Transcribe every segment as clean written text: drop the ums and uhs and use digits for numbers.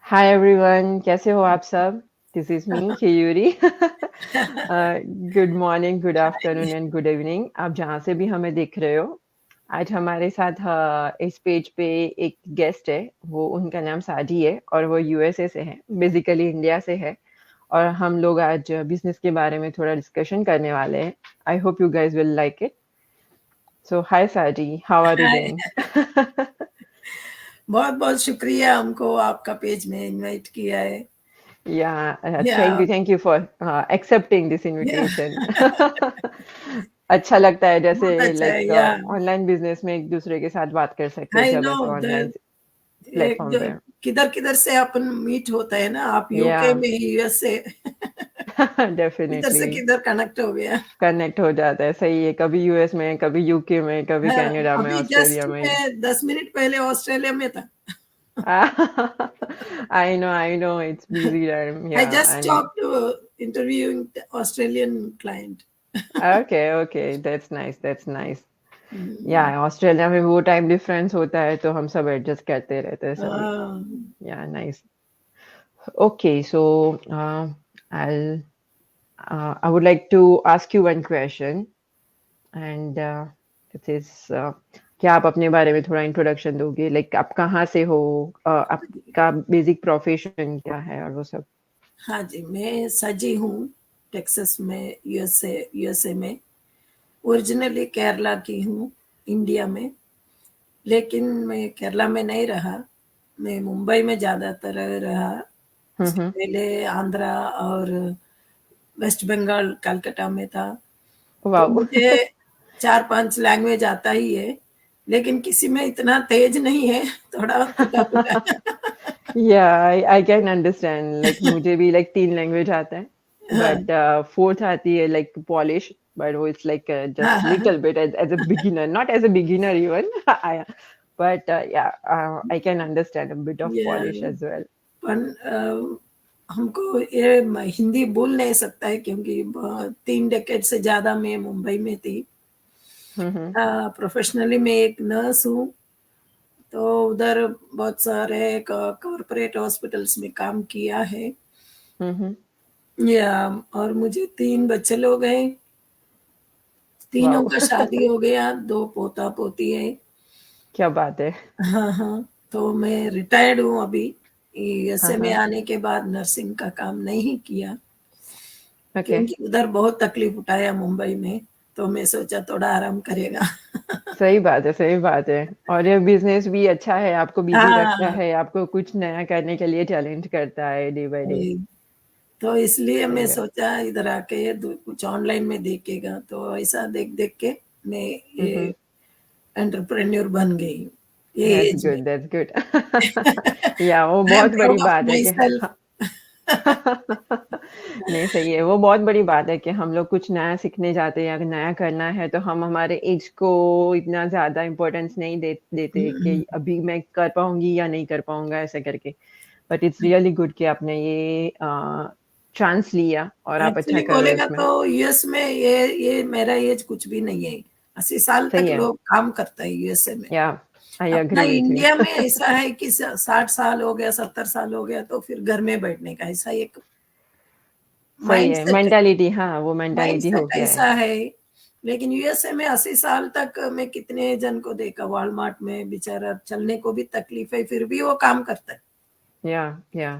Hi everyone, कैसे हो आप सब? This is me Keyuri. Good morning, good afternoon and good evening, आप जहाँ से भी हमें देख रहे हो। आज हमारे साथ इस पेज पे एक गेस्ट है। वो उनका नाम साजी है और वो यूएसए से है, बेसिकली इंडिया से है। और हम लोग आज बिजनेस के बारे में थोड़ा डिस्कशन करने वाले हैं। I hope you guys will like it. So hi Saji, how are you hi, doing? बहुत बहुत शुक्रिया हमको आपका पेज में इनवाइट किया है। Yeah, या thank you for accepting this या invitation. अच्छा लगता है जैसे बहुत अच्छा है। लाइक या ऑनलाइन बिजनेस में एक दूसरे के साथ बात कर सकते हैं आई जब नो ऐसे द ऑनलाइन एक प्लेटफॉर्म जो पे। किधर किधर से अपन मीट होता है ना, आप यूके या में यूएस से किधर से डेफिनेटली किधर कनेक्ट हो गया। कनेक्ट हो जाता है, सही है। कभी यूएस में, कभी यूके में, कभी हाँ, कनाडा में, अभी जस्ट ऑस्ट्रेलिया में। मैं 10 मिनट पहले ऑस्ट्रेलिया में था। I know it's busy time, I yeah, just and talk to interviewing Australian client. okay, that's nice. Yeah Australia में वो टाइम डिफरेंस होता है तो हम सब एडजस्ट करते रहते हैं सभी। Yeah nice. Okay, so I I would like to ask you one question and it is क्या आप अपने बारे में थोड़ा इंट्रोडक्शन दोगे? लाइक आप कहाँ से हो, आपका बेसिक प्रोफेशन क्या है और वो सब। हाँ जी, मैं सजी हूँ टेक्सास में, यूएसए में। ओरिजिनली केरला की हूँ, इंडिया में। लेकिन मैं केरला में नहीं रहा, मैं मुंबई में ज़्यादातर रहा। उसके हम्म। पहले आंध्रा और वेस्ट बंगाल, कलकत्ता में था। तो वाओ। मुझे 4-5 लैंग्वेज आता ही है, लेकिन किसी में इतना तेज नहीं है, थोड़ा टूटा-फूटा। या आई कैन अंडरस्टैंड। लाइक मुझे भी लाइक 3 लैंग्वेज आता है, हाँ, बट फोर्थ आती है लाइक पॉलिश। बट वो इट्स लाइक हाँ, जस्ट हाँ, हाँ। Little bit as a beginner, not as a beginner even. But yeah I can understand a bit of yeah Polish as well. पण हमको ये हिंदी बोल नहीं सकता है, क्योंकि 3 डेकेड से ज़्यादा मैं मुंबई में थी। हम्म। प्रोफेशनली मैं एक नर्स हूँ, तो उधर बहुत सारे कॉरपोरेट हॉस्पिटल्स में काम किया है। हम्म। या और मुझे 3 बच्चे लोग हैं, तीनों वाओ। का शादी हो गया, 2 पोता पोती है। क्या बात है। हाँ हाँ, तो मैं रिटायर्ड हूँ अभी। हाँ यूएसए में हाँ। आने के बाद नर्सिंग का काम नहीं किया, ओके। क्योंकि उधर बहुत तकलीफ उठाया मुंबई में, तो मैं सोचा थोड़ा आराम करेगा। सही बात है, सही बात है। और ये बिजनेस भी अच्छा है, आपको बिजी रखता हाँ, है, आपको कुछ नया करने के लिए चैलेंज करता है डे बाय डे। वही। तो इसलिए मैं सही है। सोचा इधर आके कुछ ऑनलाइन में देखेगा, तो ऐसा देख देख के मैं ये हम्म। एंटरप्रेन्योर बन गई ये दैट्स एज में। Good, that's good. या वो आई एम बहुत बड़ी प्राउड ऑफ बात है माई कि सेल्फ। नहीं, सही है। वो बहुत बड़ी बात है कि हम लोग कुछ नया सीखने जाते हैं या नया करना है तो हम हमारे एज को इतना ज्यादा इम्पोर्टेंस नहीं देते कि अभी मैं कर पाऊंगी या नहीं कर पाऊंगा ऐसा करके। बट इट्स रियली गुड कि आपने ये चांस लिया और आप अच्छा एक्चुअली कर रहे हो बोलेगा उसमें। तो यूएस में ये मेरा एज कुछ भी नहीं है। 80 साल तक सही है। लोग काम करता है यूएसए में। या आई अपना एग्री विथ यू। इंडिया में ऐसा है कि 60 साल हो गया, 70 साल हो गया, तो फिर घर में बैठने का ऐसा एक सही है, माइंडसेट है। मेंटालिटी, हाँ वो मेंटालिटी हो माइंडसेट गया है। ऐसा है। लेकिन यूएसए में 80 साल तक मैं कितने जन को देखा, वॉलमार्ट में बेचारा चलने को भी तकलीफ है, फिर भी वो काम करता है। या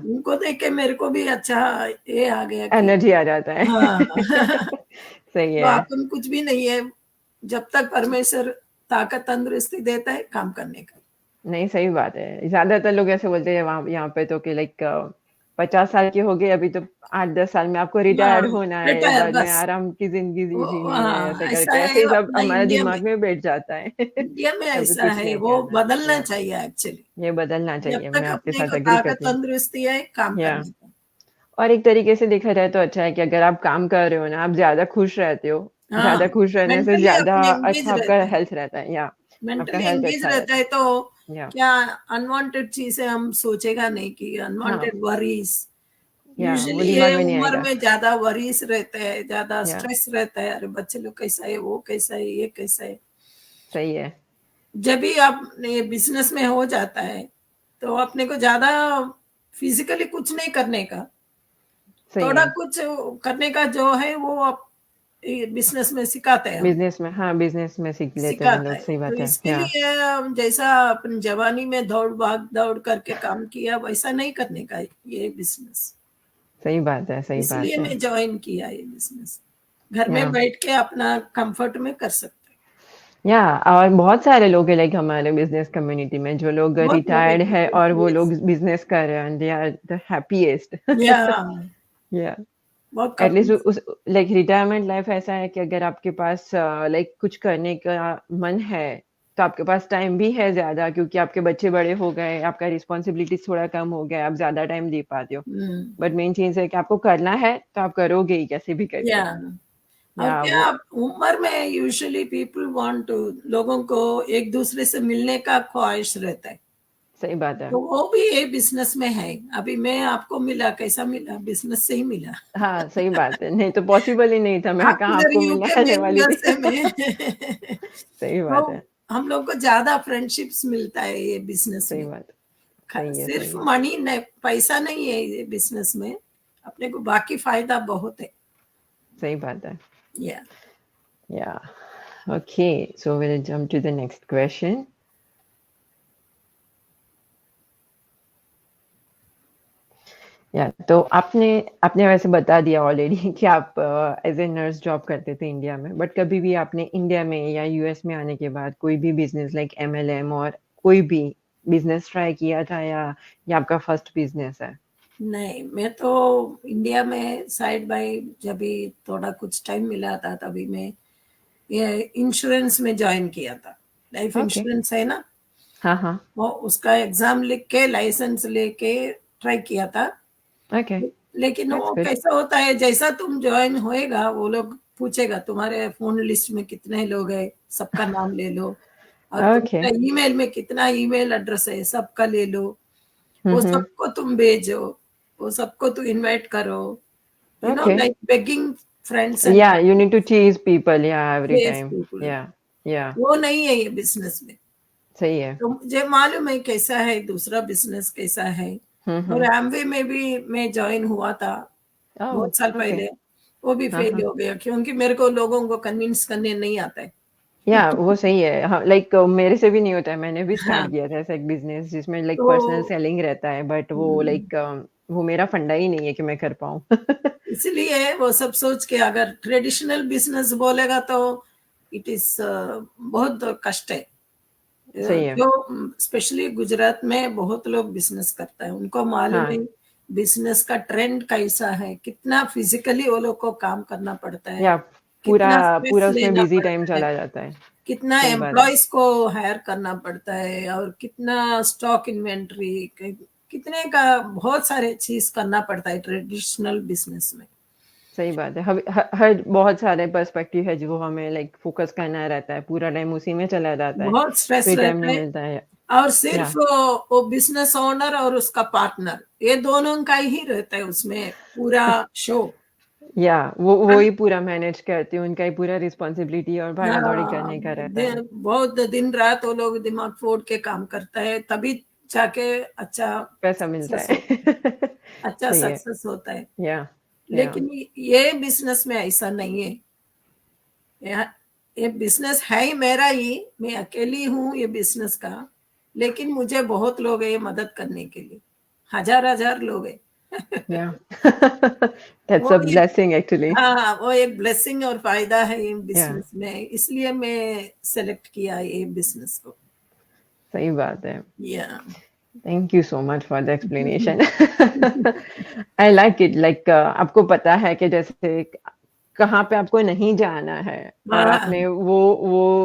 उनको देख के मेरे को भी अच्छा ये आ गया कि एनर्जी आ जाता है। हाँ। सही तो है। अपन कुछ भी नहीं है, जब तक परमेश्वर ताकत तंदुरुस्ती देता है काम करने का। नहीं, सही बात है। ज्यादातर लोग ऐसे बोलते हैं वहां यहाँ पे तो कि लाइक 50 साल के हो गए अभी तो 8-10 साल में आपको हाँ, रिटायर्ड होना है, रिटायर बाद में बस। आराम की जिंदगी जीनी है, हाँ, ऐसे ऐसा करके है ऐसे ही सब अपना हमारे इंडिया में। दिमाग में बैठ जाता है। इंडिया में अभी ऐसा कुछ है, नहीं वो करना। बदलना या चाहिए एक्चुअली। ये बदलना जब चाहिए, मैं तक आपके अपने साथ को एग्री ताकत करती हूँ। तंदुरुस्ती है काम या करने का। और एक तरीके से देखा जाए तो अच्छा है कि अगर आप काम कर रहे हो ना, आप ज्यादा खुश रहते हो। हाँ, ज्यादा खुश रहने से मेंटली ज्यादा अपन एंगेज अच्छा आपका रहते हैं। हेल्थ रहता है। या आपका मेंटली हेल्थ एंगेज अच्छा रहता रहता है, तो है। या क्या अनवांटेड चीजें हम सोचेगा नहीं, कि हाँ। Unwanted worries. या वो यूजुअली दिमाग ये में नहीं उम्र आएगा। में ज्यादा वरीज रहते हैं, ज्यादा या स्ट्रेस रहता है, अरे बच्चे लोग कैसा है, वो कैसा है, ये कैसा है। सही है। जब भी आपने बिजनेस में हो जाता है, तो अपने को ज्यादा फिजिकली कुछ नहीं करने का, सही थोड़ा है। कुछ करने का जो है वो आप बिजनेस में सिखाते हैं, हम बिजनेस में, हाँ बिजनेस में सीख लेते हैं सिखाता लोग, है। सही तो बात है। इसके या लिए हम जैसा अपनी जवानी में दौड़ करके काम किया, वैसा नहीं करने का ये बिजनेस। सही बात है, सही इसलिए बात है। मैं ज्वाइन किया ये बिजनेस। घर में या बैठ के अपना कंफर्ट में कर सकते हैं। या और बहुत सारे लोग हैं लाइक हमारे बिजनेस कम्युनिटी में जो लोग बहुत लोग रिटायर्ड है और वो हैं, लोग बिजनेस कर रहे हैं, दे आर द हैप्पीएस्ट। या या बहुत एटलीस्ट कपल्स। उस लाइक रिटायरमेंट लाइफ ऐसा है कि अगर आपके पास लाइक कुछ करने का मन है तो आपके पास टाइम भी है ज्यादा, क्योंकि आपके बच्चे बड़े हो गए, आपका रिस्पॉन्सिबिलिटीज थोड़ा कम हो गया, आप ज्यादा टाइम दे पाते हो। बट मेन चीज है कि आपको करना है तो आप करोगे ही कैसे भी या करके। और या क्या, वो उम्र में यूजुअली पीपल वांट टू, लोगों को एक दूसरे से मिलने का ख्वाहिश रहता है। सही बात है। तो वो भी ये बिजनेस में है। अभी मैं आपको मिला, कैसा मिला? बिजनेस से ही मिला। हाँ सही बात है, नहीं तो पॉसिबल ही नहीं था, मैं आप कहाँ इधर आपको मिलने यूके में, आने वाली थी। यूएसए में। सही बात तो है। हम लोग को ज्यादा फ्रेंडशिप्स मिलता है ये बिजनेस सही में। बात। सही है, सिर्फ सही है। मनी नहीं, पैसा नहीं है ये बिजनेस में, अपने को बाकी फायदा बहुत है। सही बात है। या Yeah. Okay, so we'll jump to the next question. या तो आपने आपने वैसे बता दिया ऑलरेडी कि आप एज ए नर्स जॉब करते थे इंडिया में, बट कभी भी आपने इंडिया में या यूएस में आने के बाद कोई भी बिजनेस लाइक एमएलएम और कोई भी बिजनेस ट्राई किया था, या आपका फर्स्ट बिजनेस है? नहीं, मैं तो इंडिया में साइड बाय जब भी थोड़ा कुछ टाइम मिला था तभी मैं ये इंश्योरेंस में ज्वाइन किया था। Life okay. इंश्योरेंस है ना, हाँ हाँ। वो उसका एग्जाम लिख के लाइसेंस लेके ट्राई किया था। ओके, लेकिन दैट्स वो गुड। कैसा होता है, जैसा तुम ज्वाइन होएगा वो लोग पूछेगा तुम्हारे फोन लिस्ट में कितने लोग हैं, सबका नाम ले लो, और ओके। तुम्हारा ईमेल में कितना ईमेल एड्रेस है सबका ले लो, वो हम्म। सबको तुम भेजो, वो सबको तू इनवाइट करो, okay. Like begging friends and या यू नीड टू चीज पीपल या एवरी टाइम। पीपल। या वो नहीं है ये बिजनेस में। सही है। तो मुझे मालूम है कैसा है दूसरा बिजनेस कैसा है। और हम्म। एमवे में भी मैं ज्वाइन हुआ था ओह, बहुत साल ओके। पहले, वो भी हाँ फेल हाँ। हो गया क्योंकि मेरे को लोगों को कन्विंस करने नहीं आता है। या वो सही है, हाँ लाइक मेरे से भी नहीं होता है, मैंने भी स्टार्ट हाँ, किया था ऐसा एक बिजनेस जिसमें लाइक तो पर्सनल सेलिंग रहता है, बट वो हम्म, लाइक वो मेरा फंडा ही नहीं है कि मैं कर पाऊँ। इसलिए वो सब सोच के अगर ट्रेडिशनल बिजनेस बोलेगा तो इट इज बहुत कष्ट है। सही है। जो स्पेशली गुजरात में बहुत लोग बिजनेस करता है, उनको मालूम है हाँ। बिजनेस का ट्रेंड कैसा है, कितना फिजिकली वो लोग को काम करना पड़ता है, या पूरा कितना स्ट्रेस पूरा उसमें लेना बिजी टाइम पड़ता है, चला जाता है। कितना सही बात है। एम्प्लॉयज को हायर करना पड़ता है, और कितना स्टॉक इन्वेंट्री, कितने का बहुत सारे चीज करना पड़ता है ट्रेडिशनल बिजनेस में। सही बात है। हर बहुत सारे पर्सपेक्टिव है जो हमें लाइक फोकस करना रहता है, पूरा टाइम उसी में चला जाता है, बहुत स्ट्रेस फ्री टाइम रहता नहीं है। मिलता है। और या सिर्फ वो बिजनेस ओनर और उसका पार्टनर, ये दोनों का ही रहता है उसमें पूरा शो। या वो ही पूरा मैनेज करती है, उनका ही पूरा रिस्पॉन्सिबिलिटी और भागा दौड़ी हाँ, करने का रहता है। बहुत दिन रात वो लोग दिमाग फोड़ के काम करता है, तभी जाके अच्छा पैसा मिलता सक्सेस है। होता है, अच्छा सही है। सक्सेस होता है। या या लेकिन ये बिजनेस में ऐसा नहीं है। यहाँ ये बिजनेस है ही मेरा ही, मैं अकेली हूँ ये बिजनेस का, लेकिन मुझे बहुत लोग हैं ये मदद करने के लिए, हजार हजार लोग हैं। या दैट्स वो अ एक, ब्लेसिंग एक्चुअली। हाँ, वो एक ब्लेसिंग और फायदा है ये या बिजनेस में, इसलिए मैं सेलेक्ट किया ये बिजनेस को। सही बात है। या thank you so much for the explanation. I like it, like आपको पता है कि जैसे कहाँ पे आपको नहीं जाना है, और हाँ, आपने वो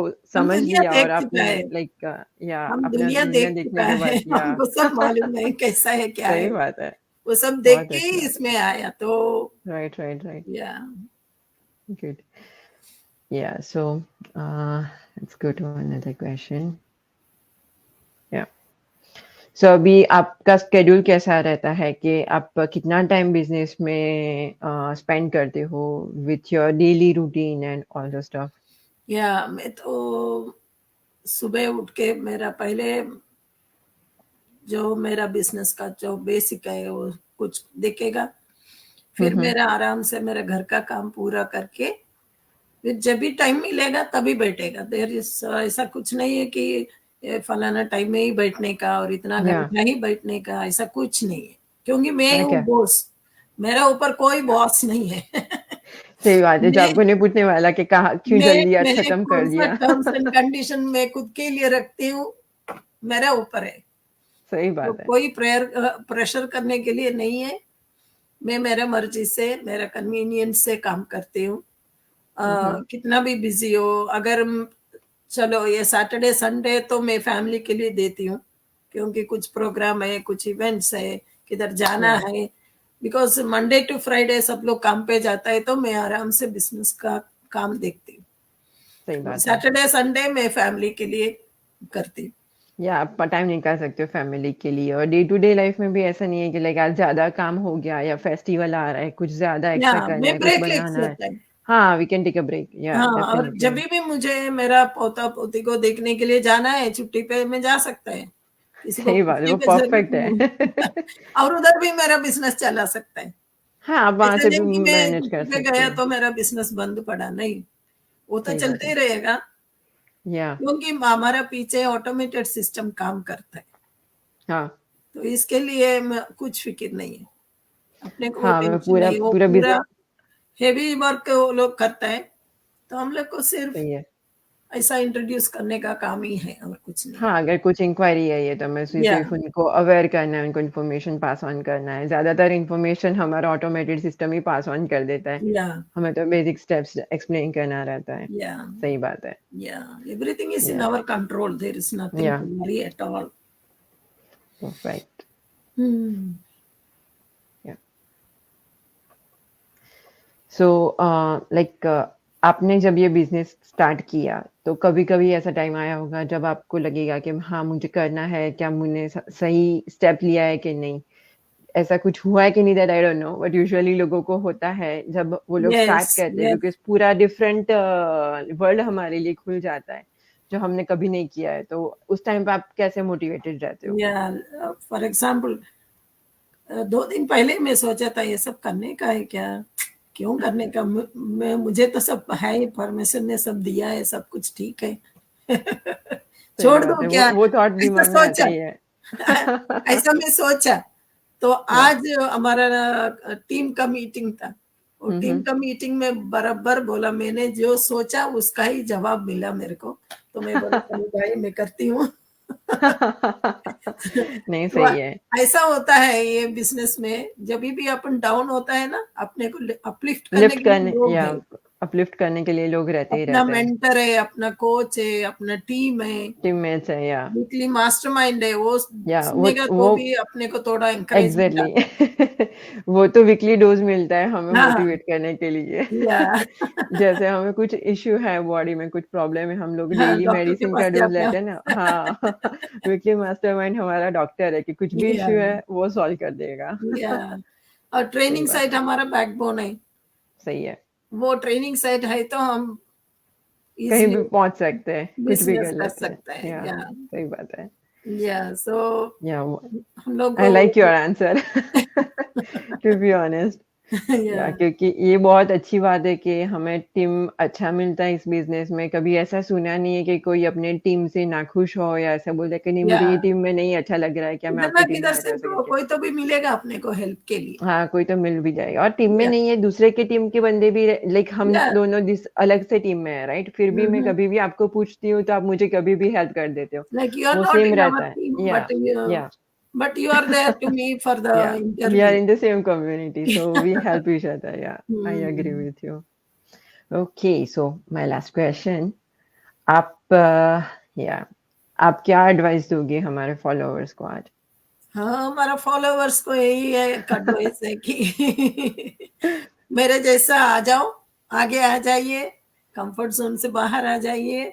हम समझ दुनिया लिया, और देख चुका आपने है, लाइक या हम अपना दुनिया दुनिया देख चुका देखने के है। बाद, या हमको सब मालूम है कैसा है क्या सही है, बात है। वो सब देख बहुत के अच्छी ही बात इसमें आया तो। है। Right right right. Yeah good. Yeah so let's go to another question. Yeah so अभी आपका स्केड्यूल कैसा रहता है कि आप कितना टाइम बिजनेस में स्पेंड करते हो with your daily routine and all the stuff? मैं तो सुबह उठ के मेरा पहले जो मेरा बिजनेस का जो बेसिक है वो कुछ दिखेगा, फिर मेरा आराम से मेरा घर का काम पूरा करके फिर जब भी टाइम मिलेगा तभी बैठेगा। देर इज ऐसा कुछ नहीं है कि ये फलाना टाइम में ही बैठने का और इतना या घंटा ही बैठने का, ऐसा कुछ नहीं है, क्योंकि मैं हूँ क्या बॉस, मेरा ऊपर कोई बॉस नहीं है। सही बात है, जो मैं आपको नहीं पूछने वाला कि कहा क्यों मैं जल्दी आज मैं खत्म कर कौन सा दिया। टर्म्स एंड कंडीशन मैं खुद के लिए रखती हूँ, मेरा ऊपर है। सही तो बात है। कोई प्रेशर करने के लिए नहीं है। मैं मेरा मर्जी से मेरा कन्वीनियंस से काम करती हूँ। कितना भी बिजी हो, अगर चलो ये सैटरडे संडे तो मैं फैमिली के लिए देती हूँ, क्योंकि कुछ प्रोग्राम है, कुछ इवेंट्स है, किधर जाना या है। बिकॉज मंडे टू फ्राइडे सब लोग काम पे जाता है, तो मैं आराम से बिजनेस का काम देखती सही हूँ। बात है। सैटरडे संडे मैं फैमिली के लिए करती हूँ। या आप टाइम निकाल सकते हो फैमिली के लिए, और डे टू डे लाइफ में भी ऐसा नहीं है कि लाइक आज ज्यादा काम हो गया या फेस्टिवल आ रहा है, कुछ ज्यादा या एक्स्ट्रा करना मैं है, कुछ ब्रेक ले बनाना है। सकता है। हाँ, we can take a break, yeah हाँ, और जब डेफिनेटली। भी मुझे मेरा पोता पोती को देखने के लिए जाना है छुट्टी पे, मैं जा सकता है, किसी को सही बात है, पूछने वो की जरूरत परफेक्ट नहीं। है। और उधर भी मेरा बिजनेस चला सकता है। हाँ, आप वहां ऐसा से भी नहीं कि मैं मैनेज कर छुट्टी पे सकते गया हो। तो मेरा बिजनेस बंद पड़ा, नहीं, वो तो सही बात चलते है। ही रहेगा, या क्योंकि हमारा पीछे ऑटोमेटेड सिस्टम काम करता है। हाँ तो इसके लिए कुछ फिक्र नहीं है, अपने को वो हाँ, मैं टेंशन पूरा नहीं, वो पूरा पूरा हेवी वर्क वो लोग करता है, तो हम लोग को सिर्फ सही है। ऐसा इंट्रोड्यूस करने का काम ही है, और कुछ नहीं। हाँ, अगर कुछ इंक्वायरी है ये तो मैं या सिर्फ उनको अवेयर करना है, उनको इन्फॉर्मेशन पास ऑन करना है। ज्यादातर इन्फॉर्मेशन हमारा automated system he pass on कर देता है, या हमें तो बेसिक स्टेप्स एक्सप्लेन करना रहता है। या सही बात है। या everything is in yeah our control, there is nothing yeah to worry at all. Perfect. Hmm. Yeah so like आपने जब ये बिजनेस स्टार्ट किया तो कभी कभी ऐसा टाइम आया होगा जब आपको लगेगा कि हाँ मुझे करना है, क्या मैंने सही स्टेप लिया है कि नहीं। ऐसा कुछ हुआ है कि नहीं, that I don't know, but usually लोगों को होता है जब वो लोग यस स्टार्ट करते हैं, यस बिकॉज पूरा डिफरेंट वर्ल्ड हमारे लिए खुल जाता है जो हमने कभी नहीं किया है। तो उस टाइम पे आप कैसे मोटिवेटेड रहते हो? या फॉर एग्जाम्पल 2 दिन पहले मैं सोचा था ये सब करने का है क्या, क्यों करने का, मैं मुझे तो सब है, परमिशन ने सब दिया है, सब कुछ ठीक है। सही छोड़ बात दो है, क्या, वो थॉट ऐसा दिमाग में आता सोचा। ही है। ऐसा मैं सोचा। तो या आज हमारा टीम का मीटिंग था, वो टीम हम्म। का मीटिंग में बराबर बोला, मैंने जो सोचा उसका ही जवाब मिला मेरे को। तो मैं बोला चलो भाई मैं करती हूँ। नहीं, तो सही है। ऐसा होता है ये बिजनेस में, जब भी अपन डाउन होता है ना, अपने को अपलिफ्ट करने लिफ्ट के लिए करने लोग या है, अपलिफ्ट करने के लिए लोग रहते ही अपना रहते हैं। मेंटर है, अपना कोच है, अपना टीम है, टीममेट्स है, या वीकली मास्टरमाइंड है, वो वो सुनेगा तो वो भी अपने को थोड़ा एनकरेजमेंट आता एग्जैक्टली। वो तो वीकली डोज मिलता है हमें है। हाँ, मोटिवेट करने के लिए। या जैसे हमें कुछ इश्यू है बॉडी में, कुछ प्रॉब्लम है, हम लोग हाँ, डेली डॉक्टर के मेडिसिन का पास डोज जाते लेते हैं ना। हाँ। वीकली मास्टरमाइंड हमारा डॉक्टर है कि कुछ भी हैं। इश्यू है वो सॉल्व कर देगा। या और सही ट्रेनिंग बात साइट है। हमारा बैकबोन है, सही है। वो ट्रेनिंग साइट है तो हम कहीं इजीली भी पहुंच सकते हैं, कुछ भी बिजनेस कर कर लेते हैं। सकते हैं। या या सही बात है। या सो या हम लोग आई को like your answer, to be honest. Yeah yeah क्योंकि ये बहुत अच्छी बात है कि हमें टीम अच्छा मिलता है इस बिजनेस में। कभी ऐसा सुना नहीं है कि कोई अपने टीम से नाखुश हो या ऐसा बोले कि नहीं या मुझे ये टीम में नहीं अच्छा लग रहा है, क्या मैं किधर ना आपकी टीम में किधर आ से जा तो सकती? कोई तो भी मिलेगा अपने को हेल्प के लिए। हाँ, कोई तो मिल भी जाएगा, और टीम में या नहीं है दूसरे के टीम के बंदे भी, लाइक हम या दोनों जिस अलग से टीम में है, राइट, फिर भी मैं कभी भी आपको पूछती हूँ तो आप मुझे कभी भी हेल्प कर देते हो। like you are वो not सेम in our रहता है। team, या या but you are there to me for the yeah we are interview. In the same community, so we help each other. Yeah I agree Hmm. With you. Okay, so my last question. आप या आप क्या advice दोगे हमारे followers को आज? हाँ, हमारा फॉलोवर्स को यही है, एडवाइस है कि मेरे जैसा आ जाओ, आगे आ जाइए, कंफर्ट जोन से बाहर आ जाइए।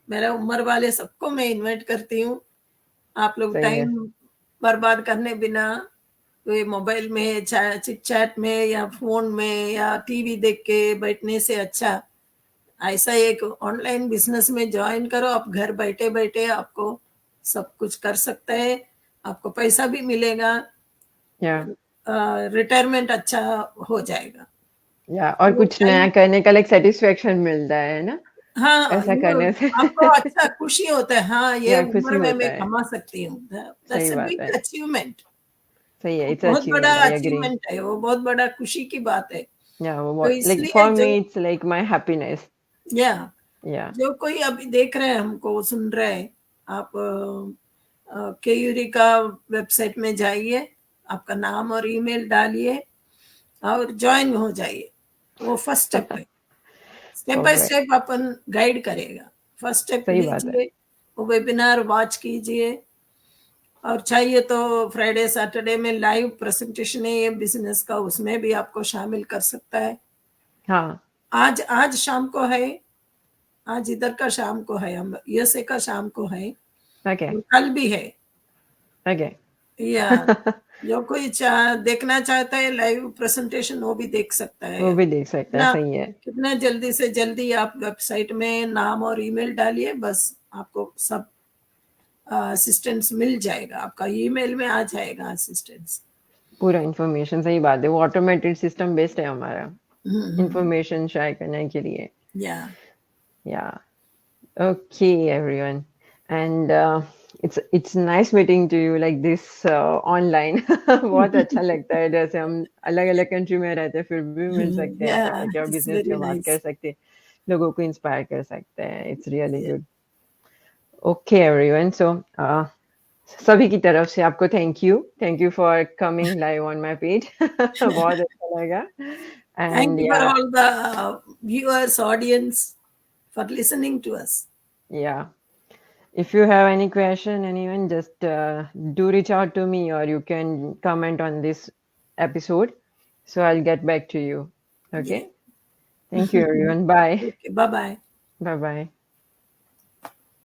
मेरा उम्र वाले सबको मैं इनवाइट करती हूँ। आप लोग सही है। टाइम बर्बाद करने बिना कोई मोबाइल में चिट चैट में या फोन में या टीवी देख के बैठने से अच्छा ऐसा एक ऑनलाइन बिजनेस में ज्वाइन करो। आप घर बैठे बैठे आपको सब कुछ कर सकते हैं। आपको पैसा भी मिलेगा, या रिटायरमेंट अच्छा हो जाएगा। या और वो कुछ नया टाइम, करने का लाइक सेटिस्फेक्शन मिलता है ना, हाँ, ऐसा करने से। आपको अच्छा खुशी होता है, हाँ, ये या खुशी उम्र में होता मैं है। कमा सकती हूँ। दैट्स सही अ बात है। Big achievement. सही है, वो इट्स बहुत बड़ा अचीवमेंट, आई एग्री। अचीवमेंट है, वो बहुत बड़ा खुशी की बात है। या वो तो बहुत लाइक इसलिए फॉर जो, me it's like my happiness. या या जो कोई अभी देख रहे हैं, हमको सुन रहे हैं, आप केयूरी का वेबसाइट में जाइए, आपका नाम और ईमेल डालिए और ज्वाइन हो जाइए। वो फर्स्ट स्टेप है। Step by perfect. Step upon guide करेगा। फर्स्ट स्टेप सही बात है। लीजिए, वो वेबिनार वॉच कीजिए, और चाहिए तो फ्राइडे सैटरडे में लाइव प्रेजेंटेशन है ये बिजनेस का, उसमें भी आपको शामिल कर सकता है। हाँ। आज आज शाम को है, आज इधर का शाम को है, हम यूएसए का शाम को है, ओके। और कल भी है। ओके। या जो कोई देखना चाहता है लाइव प्रेजेंटेशन, वो भी देख सकता है। वो भी देख सकता है, कितना सही है। कितना जल्दी से जल्दी आप वेबसाइट में नाम और ईमेल डालिए, बस आपको सब असिस्टेंस मिल जाएगा, आपका ईमेल में आ जाएगा असिस्टेंस। पूरा इंफॉर्मेशन, सही बात है, वो ऑटोमेटेड सिस्टम बेस्ड है हमारा इंफॉर्मेशन शेयर करने के लिए। या या okay everyone, and it's nice meeting to you like this online। बहुत अच्छा लगता है, जैसे हम अलग अलग कंट्री में रहते हैं फिर भी मिल सकते हैं, या ऐसे बैठ के और इट्स बिजनेस वेरी पे बात कर नाइस। सकते हैं, लोगों को इंस्पायर कर सकते हैं। It's really good. Okay everyone, so सभी की तरफ से आपको thank you for coming live on my page. बहुत अच्छा लगा। Thank एंड you for या all the viewers, audience, for listening to us. या if you have any question, anyone, just do reach out to me or you can comment on this episode, so I'll get back to you. Yeah. Okay, thank you everyone, bye. Okay, bye bye. Bye bye.